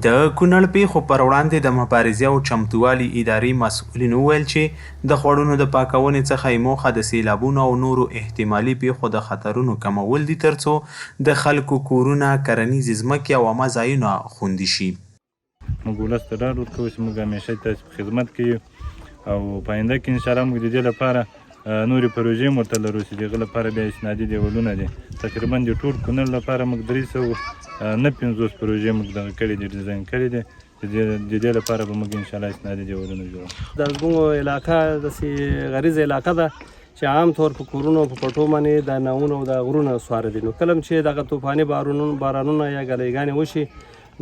د کونړ پیښو پر وړاندې د مبارزې او چمتووالي ادارې مسؤلین وویل چې د خوړونو د پاکونې څخه یې موخه د سیلابونو او نورو احتمالي پیښو د خطرونو کمول دي ترڅو د خلکو کورونه، کرنیزې ځمکې او عامه ځایونه خوندي شي. موږ ولس ته ډاډ ورکوو چې موږ همیشه تاسو په خدمت کې یو او په آینده کې انشاءالله موږ د دې لپاره نورې پروژې هم ورته لرو چې د هغه لپاره بیا اسنادي دیوالونه دي. تقریبا د ټول کونړ لپاره موږ 350 پروژې موږ دغه کړي دي، ډیزاین کړي دي. د دې لپاره به موږ انشاءالله اسنادي دیوالونه جوړوو. د زموږ علاقه داسې غریزه علاقه ده چې عام طور په کورونو په پټو باندې د ناوونو او د غرونه سواره دي. نو کله چې دغه طوفاني بارانونه یا ګلۍ وشي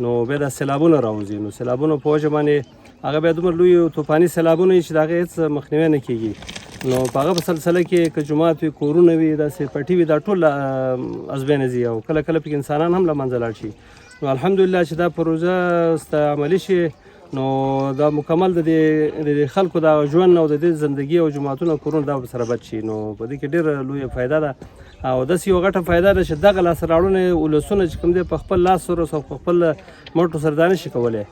نو بیا د سیلابونه راوځي. نو سیلابونو په وجه باندې هغه بیا دومره لوی طوفاني سیلابونه چې د هغې هېڅ مخنیوی نه کېږي. نو په هغه په سلسله کې که جومات وي، کورونه وي، داسې پټي وي، دا ټول ازبینه ځي او کله کله پکې انسانان هم له منځه لاړ شي. نو الحمدلله چې دا پروژه عملي شي نو دا مکمل د خلکو د ژوند او د دې زندگی او جوماتونه کورونه دا سره بچ شي. نو په دې کې ډېره لویه فایده ده او داسې یو غټه فایده ده چې دغه لاسته راوړنې ولسونه چې کوم دی په خپل لاس سره او په خپل مټو سره دا نشي کولی.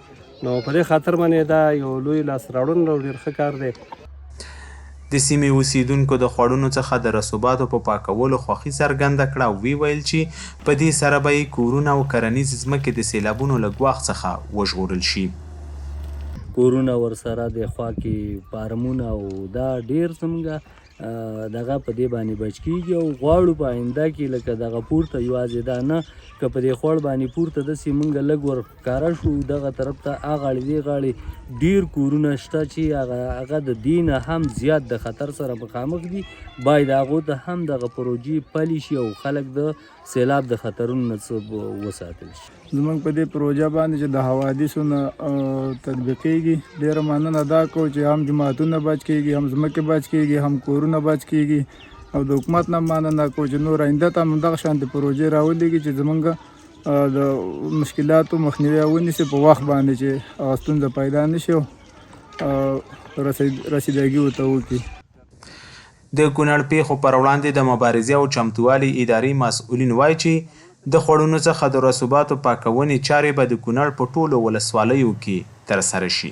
نو په دې خاطر باندې دا یو لوی لاسته راوړنه او ډېر ښه کار دی. د سیمې اوسیدونکو د خوړونو څخه د رسوباتو په پاکولو خوښي څرګنده کړه او ویل چې په دې سره به یې کورونه او کرنیزې ځمکې د سیلابونو له ګواښ څخه وژغورل شي. کورونه ورسره د خوا کې فارمونه او دا ډېر زموږ دغه په دې باندې بچ کېږي او غواړو په آینده کې لکه دغه پورته یوازې دا نه که په دې خوړ باندې پورته داسې موږ لږ ورښکاره شو دغه طرف ته اغاړې دې غاړې ډېر کورونه شته چې هغه د دې نه هم زیات د خطر سره مخامخ دي. باید هغو ته هم دغه پروژې پلي شي او خلک د سیلاب د خطرونو نه وساتل شي. زموږ په دې پروژه باندې چې د حوادثو نه تطبیقېږي ډېره مننه دا کوو چې هم جوماتونه بچ کېږي، هم ځمکې بچ کېږي، هم کورونه بچ کېږي او د حکومت نه مننه کوو چې نور آینده ته هم دغه شانتې پروژې راولېږي چې زموږ د مشکلاتو مخنیوی ونیسي په وخت باندې چې هغه ستونزه پیدا نه شي او رسیدګي ورته وکړي. د کونړ پیښو پر وړاندې د مبارزې او چمتووالي ادارې مسؤلین وایي چې د خوړونو څخه د رسوباتو پاکونې چارې به د کونړ په ټولو ولسوالیو کې ترسره شي.